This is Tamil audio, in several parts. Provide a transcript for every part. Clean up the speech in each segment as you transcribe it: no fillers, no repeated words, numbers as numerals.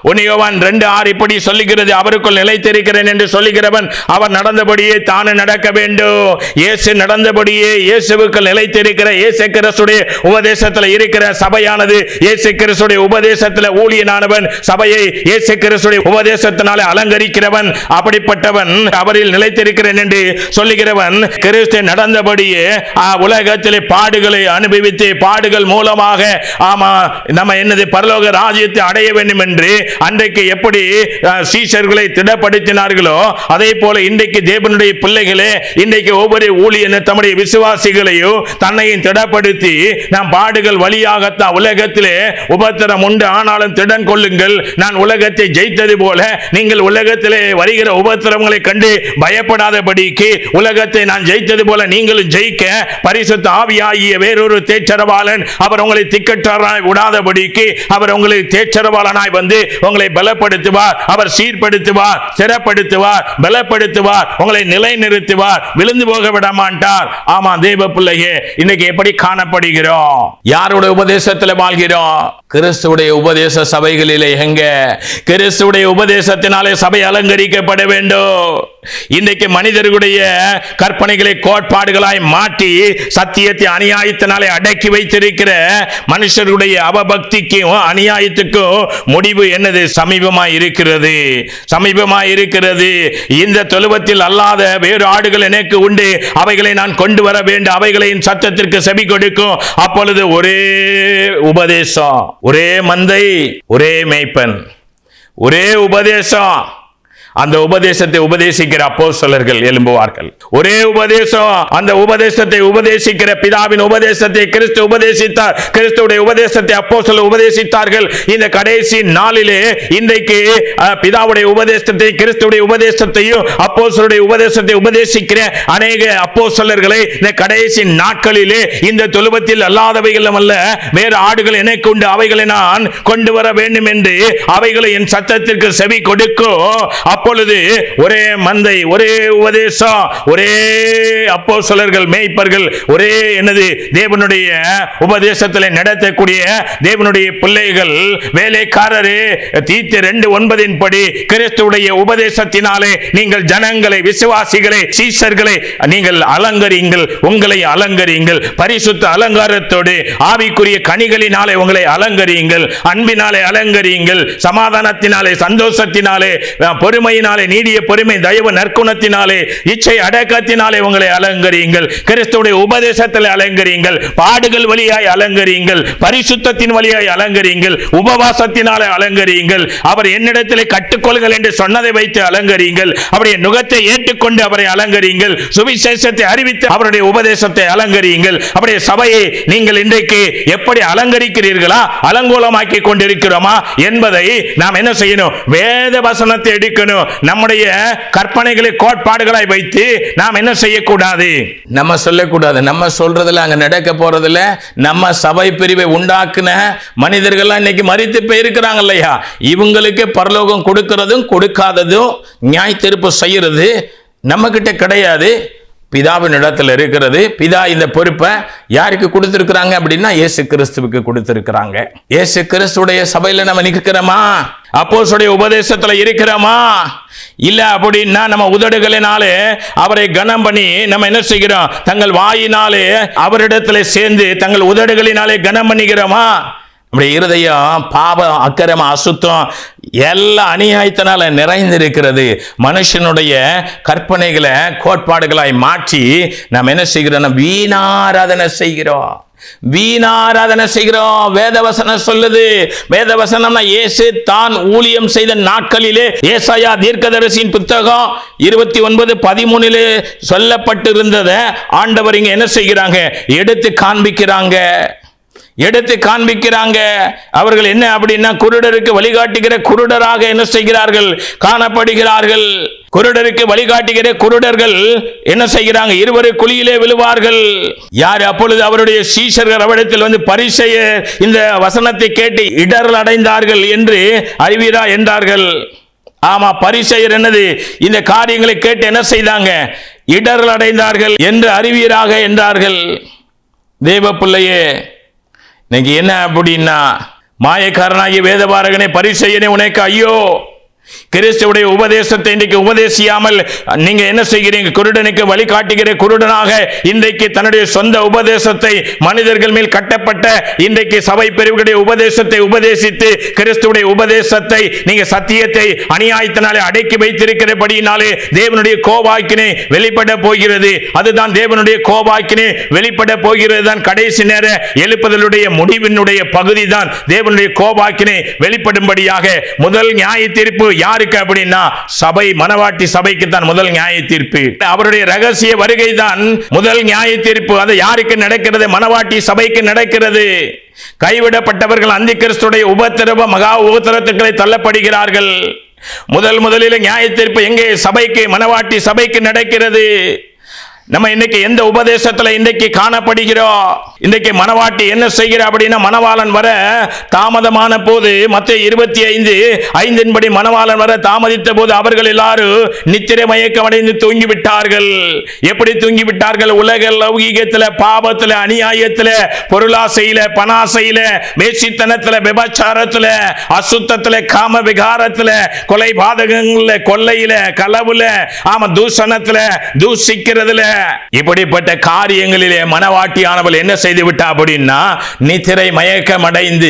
யோவான் 2:6 இப்படி சொல்லுகிறது, அவருக்குள் நிலைத்திருக்கிறேன் என்று சொல்லுகிறவன் அவர் நடந்தபடியே தானே நடக்க வேண்டும். இயேசு நடந்தபடியே, இயேசுவுக்குள் நிலைத்திருக்கிற, இயேசு கிறிஸ்துடைய உபதேசத்தில் இருக்கிற சபையானது, இயேசு கிறிஸ்துடைய உபதேசத்தில் ஊழியனானவன் சபையை இயேசு கிறிஸ்துடைய உபதேசத்தினாலே அலங்கரிக்கிறவன். அப்படிப்பட்டவன் அவரில் நிலைத்திருக்கிறேன் என்று சொல்லுகிறவன் கிறிஸ்து நடந்தபடியே உலகத்திலே பாடுகளை அனுபவித்து, பாடுகள் மூலமாக நம்ம பரலோக ராஜ்யத்தை அடைய வேண்டும் என்று அன்றைக்கு எப்படி சீஷர்களை திடப்படுத்தினார்களோ, அதே போல இன்றைக்கு தேவனுடைய பிள்ளைகளே, இன்றைக்கு ஒவ்வொரு ஊழியனும் தம்முடைய விசுவாசிகளையும் தன்னையும் திடப்படுத்தி, நாம் பாடுகள் வழியாகத்தான் உலகத்திலே உபத்திரம் உண்டு, ஆனாலும் திடன் கொள்ளுங்கள், நான் உலகத்தை ஜெயித்தது போல நீங்கள் உலகத்திலே வருகிற உபத்திரங்களை கண்டு பயப்படாதபடிக்கு, உலகத்தை நான் ஜெயித்தது போல நீங்களும் ஜெயிக்க பரிசுத்த ஆவியாகிய வேறொரு தேற்றரவாளன் அவர் உங்களை திக்கற்றவராய் விடாதபடிக்கு அவர் உங்களை தேற்றரவாளனாய் வந்து உங்களை பலப்படுத்துவார், அவர் சீர்படுத்துவார், ஸ்திரப்படுத்துவார், பலப்படுத்துவார், உங்களை நிலைநிறுத்துவார், விழுந்து போக விட மாட்டார். ஆமா தேவ பிள்ளையே, இன்னைக்கு எப்படி காணப்படுகிறோம்? யாருடைய உபதேசத்தில் வாழ்கிறோம்? கிறிஸ்துவுடைய உபதேச சபைகளிலே. எங்க கிறிஸ்துவுடைய உபதேசத்தினாலே சபை அலங்கரிக்கப்பட வேண்டும். இன்றைக்கு மனிதர்களுடைய கற்பனைகளை கோட்பாடுகளாய் மாற்றி சத்தியத்தை அநியாயத்தினாலே அடக்கி வைத்திருக்கிற மனுஷருடைய அவபக்திக்கும் அநியாயத்துக்கும் முடிவு என்னது? சமீபமாய் இருக்கிறது, சமீபமாய் இருக்கிறது. இந்த தொழுவத்தில் அல்லாத வேறு ஆடுகள் எனக்கு உண்டு, அவைகளை நான் கொண்டு வர வேண்டும், அவைகளின் சத்தத்திற்கு செவி கொடுக்கும். அப்பொழுது ஒரே உபதேசம், ஒரே மந்தை, ஒரே மேய்ப்பன், ஒரே உபதேசம். அந்த உபதேசத்தை உபதேசிக்கிற அப்போஸ்தலர்கள் எழும்புவார்கள். ஒரே உபதேசம், அந்த உபதேசத்தை உபதேசிக்கிற பிதாவின் உபதேசத்தை கிறிஸ்து உபதேசித்தார், கிறிஸ்துவுடைய உபதேசத்தை அப்போஸ்தலர்கள் உபதேசித்தார்கள். இந்த கடைசி நாளிலே இன்றைக்கு பிதாவுடைய உபதேசத்தை, கிறிஸ்துவுடைய உபதேசத்தையும் அப்போஸ்தலருடைய உபதேசத்தை உபதேசிக்கிற அநேக அப்போஸ்தலர்களை இந்த கடைசி நாட்களிலே இந்த தொழுவத்தில் அல்லாதவைகளும் அல்ல வேறு ஆடுகள் எனக்கு உண்டு, அவைகளை நான் கொண்டு வர வேண்டும் என்று அவைகளை என் சத்தத்திற்கு செவி கொடுக்கும். அப்பொழுது ஒரே மந்தை, ஒரே உபதேசம், ஒரே அப்போஸ்தலர்கள், மேய்ப்பர்கள், ஒரே தேவனுடைய உபதேசத்தில் நடத்தக்கூடிய தேவனுடைய பிள்ளைகள், வேலைக்காரரே. தீத்து 2:9 படி கிறிஸ்துவுடைய உபதேசத்தினாலே நீங்கள் ஜனங்களை, விசுவாசிகளை, சீஷர்களை நீங்கள் அலங்கரிங்கள், உங்களை அலங்கரிங்கள், பரிசுத்த அலங்காரத்தோடு ஆவிக்குரிய கனிகளினாலே உங்களை அலங்கரியுங்கள், அன்பினாலே அலங்கரியுங்கள், சமாதானத்தினாலே, சந்தோஷத்தினாலே, பொறுமையினாலே, நீடிய பொறுமை, தயவு, நற்குணத்தினாலே, இச்சை அடக்கத்தினாலே உங்களை அலங்கரியுங்கள், கிறிஸ்துவுடைய உபதேசத்தில் அலங்கரியுங்கள், பாடுகள் வழியாய் அலங்கரியுங்கள், பரிசுத்தத்தின் வழியாய் அலங்கரியுங்கள், உபவாசத்தினாலே அலங்கரியுங்கள், அவர் என்னிடத்திலே கற்றுக்கொள்ளுங்கள் என்று சொன்னதை வைத்து அலங்கரியுங்கள், அவருடைய நுகத்தை ஏற்றுக்கொண்டு அவரை அலங்கரியுங்கள், சுவிசேஷத்தை அறிவித்து அவருடைய உபதேசத்தை அலங்கரியுங்கள். அவருடைய சபையை நீங்கள் இன்றைக்கு எப்படி அலங்கரிக்கிறீர்களா, அலங்கோலமாக்கி கொண்டிருக்கிறோமா என்பதை நாம் என்ன செய்யணும்? வேத வசனத்தை எடுக்கணும். நம்முடைய கற்பனைகளை கோட்பாடுகளாய் வைத்து நாம் என்ன செய்யக்கூடாது? நம்ம சொல்லக்கூடாது. நம்ம சொல்றதுல அங்க நடக்க போறதுல நம்ம சபை பிரிவை உண்டாக்குன மனிதர்கள் இன்னைக்கு மரித்து போயிருக்கிறாங்க இல்லையா? இவங்களுக்கு பரலோகம் கொடுக்கிறதும் கொடுக்காததும் நியாய தீர்ப்பு செய்யறது நம்ம கிட்ட கிடையாது, பிதாவின் இடத்துல இருக்கிறது. பிதா இந்த பொறுப்பை யாருக்கு கொடுத்திருக்கிறாங்க அப்படின்னா இயேசு கிறிஸ்துவுக்கு கொடுத்திருக்கிறாங்க. இயேசு கிறிஸ்துடைய சபையில நம்ம நிற்கிறோமா? அப்போஸ்தலருடைய உபதேசத்துல இருக்கிறோமா? இல்ல அப்படின்னா நம்ம உதடுகளினாலே அவரை கனம் பண்ணி நம்ம என்ன செய்கிறோம்? தங்கள் வாயினாலே அவரிடத்துல சேர்ந்து தங்கள் உதடுகளினாலே கனம் பண்ணுகிறோமா? நம்முடைய இருதயம் பாவம், அக்கிரம, அசுத்தம் எல்லா அநியாயத்தினால நிறைந்திருக்கிறது. மனுஷனுடைய கற்பனைகளை கோட்பாடுகளாய் மாற்றி நாம் என்ன செய்கிறோம்? வீணாராதனை செய்கிறோம், வீணாராதனை செய்கிறோம். வேதவசனம் சொல்லுது. வேதவசனம்னா இயேசு தான் ஊழியம் செய்த நாட்களிலே ஏசாயா தீர்க்கதரிசியின் புத்தகம் 29:13 சொல்லப்பட்டிருந்ததை ஆண்டவர் இங்க என்ன செய்கிறாங்க? எடுத்து காண்பிக்கிறாங்க, எடுத்து காண்பிக்கிறாங்க. அவர்கள் என்ன அப்படின்னா குருடருக்கு வழிகாட்டுகிற குருடராக என்ன செய்கிறார்கள்? காணப்படுகிறார்கள். குருடருக்கு வழிகாட்டுகிற குருடர்கள் என்ன செய்கிறாங்க? இருவரு குழியிலே விழுவார்கள். யார்? அப்பொழுது அவருடைய சீஷர்கள் அவரிடத்தில் வந்து பரிசேயர் இந்த வசனத்தை கேட்டு இடர்கள் அடைந்தார்கள் என்று அறிவீரா என்றார்கள். ஆமா, பரிசேயர் என்னது? இந்த காரியங்களை கேட்டு என்ன செய்தாங்க? இடர்கள் அடைந்தார்கள் என்று அறிவீராக என்றார்கள். தேவ பிள்ளையே, இன்னைக்கு என்ன அப்படின்னா மாயக்காரனாகிய வேதபாரகனே, பரிசேயனே, உனக்கு ஐயோ! கிறிஸ்துவுடைய உபதேசத்தை இன்றைக்கு உபதேசியாமல் நீங்க என்ன செய்கிறீங்க? குருடனுக்கு வழிகாட்டுகிற குருடனாக இன்றைக்கு தன்னுடைய சொந்த உபதேசத்தை, மனிதர்கள் மேல் கட்டப்பட்ட இன்றைக்கு சபை பிரிவுகளுடைய உபதேசத்தை உபதேசித்து கிறிஸ்துவுடைய உபதேசத்தை நீங்க சத்தியத்தை அநியாயத்தினாலே அடக்கி வைத்திருக்கிறபடியினாலே தேவனுடைய கோபாக்கினை வெளிப்பட போகிறது. அதுதான் தேவனுடைய கோபாக்கினை வெளிப்பட போகிறது. தான் கடைசி நேர எழுப்புதலுடைய முடிவினுடைய பகுதி தான் தேவனுடைய கோபாக்கினை வெளிப்படும்படியாக முதல் நியாய தீர்ப்பு யாருக்கு அப்படின்னா சபை, மனவாட்டி சபைக்கு தான் முதல் நியாய தீர்ப்பு. அவருடைய ரகசிய வருகை தான் முதல் நியாய தீர்ப்பு. அது யாருக்கு நடக்கிறது? மனவாட்டி சபைக்கு நடக்கிறது. கைவிடப்பட்டவர்கள் அந்தி கிறிஸ்துடைய உபத்திரவ மகா உபத்திரத்துக்களை தள்ளப்படுகிறார்கள். முதலில் நியாய தீர்ப்பு எங்கே? சபைக்கு, மனவாட்டி சபைக்கு நடக்கிறது. நம்ம இன்னைக்கு எந்த உபதேசத்துல இன்னைக்கு காணப்படுகிறோம்? இன்னைக்கு மனவாட்டி என்ன செய்கிற அப்படின்னா, மணவாளன் வர தாமதமான போது மத்தேயு 25:5 படி மணவாளன் வர தாமதித்த போது அவர்கள் எல்லாரும் நித்திரை மயக்கம் அடைந்து தூங்கி விட்டார்கள். எப்படி தூங்கி விட்டார்கள்? உலக லௌகீகத்துல, பாவத்துல, அநியாயத்துல, பொருளாசையில, பணாசையில, மேசித்தனத்துல, விபச்சாரத்துல, அசுத்தத்துல, காம விகாரத்துல, கொலை பாதகங்கள்ல, கொள்ளையில, களவுல, தூஷணத்துல, தூஷிக்கிறதுல, இப்படிப்பட்ட காரியங்களிலே மனவாட்டியானவள் என்ன செய்து விட்டா அப்படின்னா, நித்திரை மயக்கம் அடைந்து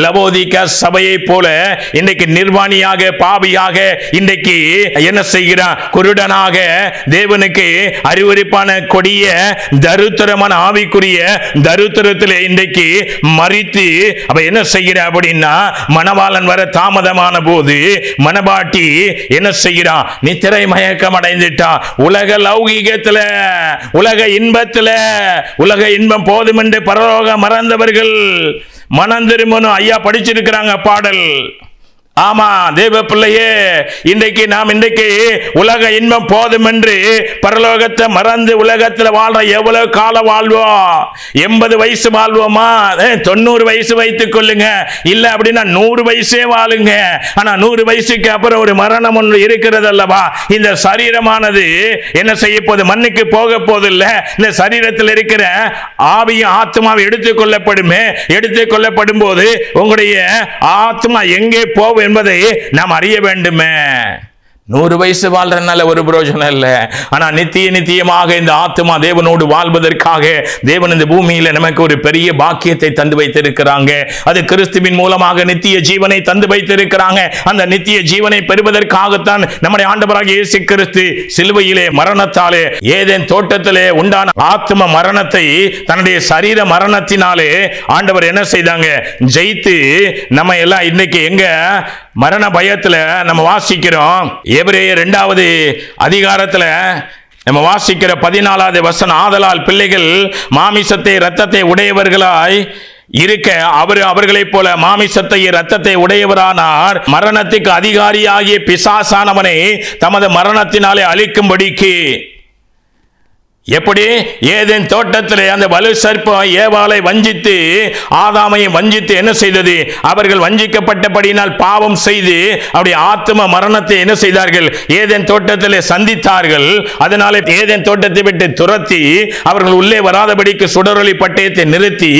லவோதிக்கா சபையை போல இன்றைக்கு நிர்வாணியாக, பாவியாக இன்றைக்கு என்ன செய்கிறான்? குருடனாக, தேவனுக்கு அறிவுரைப்பான கொடிய தருத்திரமான ஆவிக்குரிய தருத்திரத்தில் இன்றைக்கு மறித்து அவ என்ன செய்கிற அப்படின்னா, மணவாளன் வர தாமதமான போது மனவாட்டி என்ன செய்கிறான்? நித்திரை மயக்கம் அடைந்துட்டா. உலக லௌகீகத்துல, உலக இன்பத்துல, உலக இன்பம் போதும் என்று பரலோகம் மறந்தவர்கள் மனம் திரும்பணும். ஐயா படிச்சிருக்கிறாங்க பாடல். ஆமா தேவ பிள்ளையே, இன்றைக்கு நாம் இன்றைக்கு உலக இன்பம் போதும் என்று பரலோகத்தை மறந்து உலகத்தில் வாழ்ற எவ்வளவு காலம் வாழ்வோம்? 80 வயசு வாழ்வோமா? 90 வயசு வைத்துக் கொள்ளுங்க. இல்ல அப்படின்னா 100 வயசே வாழுங்க. ஆனா 100 வயசுக்கு அப்புறம் ஒரு மரணம் ஒன்று இருக்கிறது அல்லவா? இந்த சரீரமானது என்ன செய்ய போது? மண்ணுக்கு போக போதில்ல. இந்த சரீரத்தில் இருக்கிற ஆவியும் ஆத்மாவை எடுத்துக் கொள்ளப்படுமே. எடுத்துக் கொள்ளப்படும் போது உங்களுடைய ஆத்மா எங்கே போகும் என்பதை நாம் அறிய வேண்டுமே. 100 வயசு வாழ்றதுனால ஒரு பிரயோஜனம் இல்லை. ஆனா நித்தியமாக இந்த ஆத்மா தேவனோடு வாழ்வதற்காக தேவன் இந்த பூமியில நமக்கு ஒரு பெரிய பாக்கியத்தை தந்து வைத்திருக்கிறாங்க. அது கிறிஸ்துவின் மூலமாக நித்திய ஜீவனை தந்து வைத்திருக்கிறாங்க. அந்த நித்திய ஜீவனை பெறுவதற்காகத்தான் நம்முடைய ஆண்டவராகிய இயேசு கிறிஸ்து சிலுவையிலே மரணத்தாலே, ஏதேன் தோட்டத்திலே உண்டான ஆத்ம மரணத்தை தன்னுடைய சரீர மரணத்தினாலே ஆண்டவர் என்ன செய்தாங்க? ஜெயித்து நம்ம எல்லாம் இன்னைக்கு எங்க மரண பயத்துல நம்ம வாசிக்கிறோம். எபிரேயர் 2வது அதிகாரத்துல நம்ம வாசிக்கிற 14வது வசனம், ஆதலால் பிள்ளைகள் மாமிசத்தை இரத்தத்தை உடையவர்களாய் இருக்க அவர்களைப் போல மாமிசத்தை இரத்தத்தை உடையவரானார். மரணத்துக்கு அதிகாரியாகிய பிசாசானவனை தமது மரணத்தினாலே அழிக்கும்படிக்கு. எப்படி? ஏதேன் தோட்டத்திலே அந்த வலு சர்ப்பம் ஏவாளை வஞ்சித்து, ஆதாமையை வஞ்சித்து என்ன செய்தது? அவர்கள் வஞ்சிக்கப்பட்டபடியினால் பாவம் செய்து அவருடைய ஆத்ம மரணத்தை என்ன செய்தார்கள்? ஏதேன் தோட்டத்திலே சந்தித்தார்கள். அதனாலே ஏதேன் தோட்டத்தை விட்டு துரத்தி அவர்கள் உள்ளே வராதபடிக்கு சுடரொளி பட்டயத்தை நிறுத்தி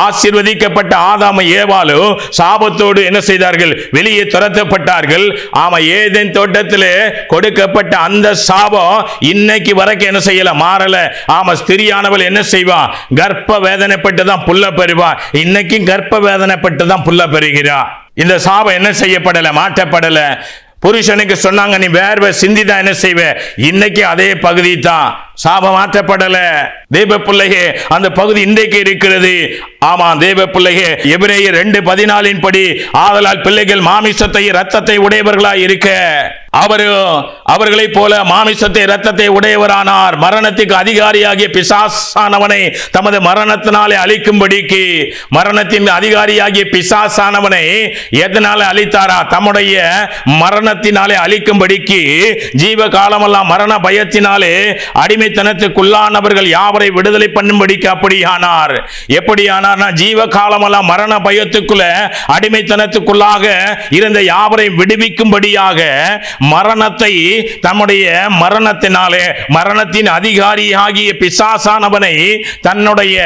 ஆசீர்வதிக்கப்பட்ட ஆதாமை ஏவாளோ சாபத்தோடு என்ன செய்தார்கள்? வெளியே துரத்தப்பட்டார்கள். ஆமா, ஏதேன் தோட்டத்திலே கொடுக்கப்பட்ட அந்த சாபம் இன்னைக்கு வரைக்கும் என்ன செய்யல? மாற. ஆமா, ஸ்திரியானவள் என்ன செய்வா? கர்ப்ப வேதனைப்பட்டு தான் புல்ல பெறுவா. இன்னைக்கு கர்ப்ப வேதனைப்பட்டு தான் புல்ல பெறுகிறா. இந்த சாபம் என்ன செய்யப்படல? மாற்றப்படல. புருஷனுக்கு சொன்னாங்க நீ வேர்வை சிந்திதான் என்ன செய்வ? இன்னைக்கு அதே பகுதி தான். சாபம் மாற்றப்படல. தேவ பிள்ளையே, அந்த பகுதி இன்றைக்கு இருக்கிறது. ஆமா தேவ பிள்ளையே, எபிரேயர் 2:14 படி ஆதலால் பிள்ளைகள் மாமிசத்தை இரத்தத்தை உடையவர்களாய் இருக்க அவர்களைப் போல மாமிசத்தை இரத்தத்தை உடையவரானார். மரணத்துக்கு அதிகாரியாகிய பிசாசானவனை தமது மரணத்தினாலே அழிக்கும்படிக்கு. மரணத்தின் அதிகாரியாகிய பிசாசானவனை எதனால அழித்தாரா? தம்முடைய மரணத்தினாலே அழிக்கும்படிக்கு. ஜீவ காலமெல்லாம் மரண பயத்தினாலே அடிமைத்தனத்துக்குள்ளானவர்கள் யாவரை விடுதலை பண்ணும்படிக்கு அப்படியானார். எப்படியானார்? ஜீவ காலமெல்லாம் மரண பயத்துக்குள்ள அடிமைத்தனத்துக்குள்ளாக இருந்த யாவரை விடுவிக்கும்படியாக மரணத்தை தம்முடைய மரணத்தினாலே, மரணத்தின் அதிகாரியாகிய பிசாசானவனை தன்னுடைய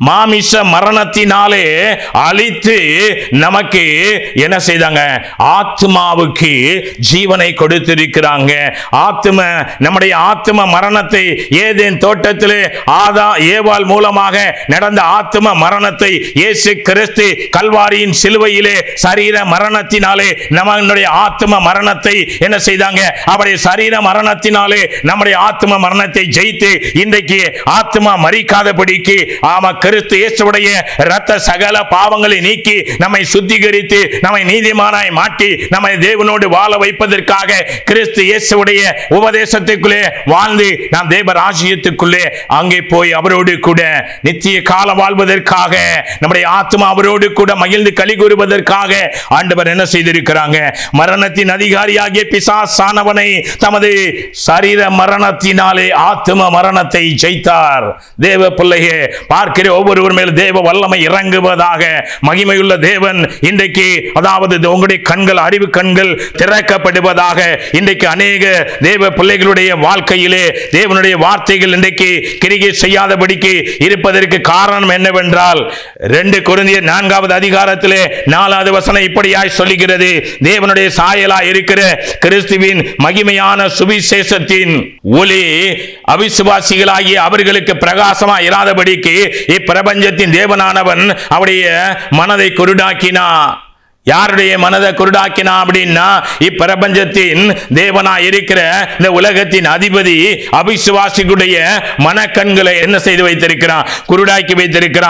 மாமிச மரணத்தினாலே அழித்து நமக்கு என்ன செய்தாங்க? ஆத்மாவுக்கு ஜீவனை கொடுத்திருக்கிறாங்க. நம்முடைய ஆத்ம மரணத்தை ஏதேன் தோட்டத்திலே ஏவாள் மூலமாக நடந்த ஆத்ம மரணத்தை இயேசு கிறிஸ்து கல்வாரியின் சிலுவையிலே சரீர மரணத்தினாலே நம்முடைய ஆத்ம மரணத்தை என்ன செய்தாங்க? அவருடைய சரீர மரணத்தினாலே நம்முடைய ஆத்ம மரணத்தை ஜெயித்து இன்றைக்கு ஆத்மா மரிக்காதபடிக்கு கிறிஸ்து இயேசுவுடைய இரத்த சகல பாவங்களை நீக்கி நம்மை சுத்திகரித்து நம்மை நீதிமானாய் மாற்றி நம்மை தேவனோடு வாழ வைப்பதற்காக கிறிஸ்து இயேசுவுடைய உபதேசத்துக்குள்ளே வாழ்ந்து நாம் தேவ ராஜ்யத்துக்குள்ளே அங்கே போய் அவரோடு கூட நித்திய காலம் வாழ்வதற்காக நம்முடைய ஆத்மா அவரோடு கூட மகிழ்ந்து களி கூறுவதற்காக ஆண்டவர் என்ன செய்திருக்கிறாங்க? மரணத்தின் அதிகாரியாகிய பிசாசானவனை தமது சரீர மரணத்தினாலே ஆத்ம மரணத்தை ஜெயித்தார். தேவ பிள்ளையே, பார்க்கிற ஒவ்வொருவர் மேல் தேவ வல்லமை இறங்குவதாக. மகிமையுள்ள தேவன் இன்றைக்கு, அதாவது உங்களுடைய கண்கள், அறிவு கண்கள் திறக்கப்படுவதாக. இன்றைக்கு அநேக தேவ பிள்ளைகளுடைய வாழ்க்கையிலே தேவனுடைய வார்த்தைகள் இன்றைக்கு கிரியை செய்யாதபடிக்கு இருப்பதற்கு காரணம் என்னவென்றால் 2 கொரிந்தியர் 4வது அதிகாரத்திலே 4வது வசனம் இப்படியாய் சொல்லுகிறது: தேவனுடைய சாயலாய் இருக்கிற கிறிஸ்துவின் மகிமையான சுவிசேஷத்தின் ஒளி அவிசுவாசிகளாகிய அவர்களுக்கு பிரகாசமாய் இராதபடிக்கு இப்பிரபஞ்சத்தின் தேவனானவன் அவருடைய மனதை குருடாக்கினார். யாருடைய மனதை குருடாக்கினா அப்படின்னா, இப்பிரபஞ்சத்தின் தேவனா இருக்கிற இந்த உலகத்தின் அதிபதி அவிசுவாசிகளுடைய மனக்கண்களை என்ன செய்து வைத்திருக்கிறான்? குருடாக்கி வைத்திருக்கிறான்.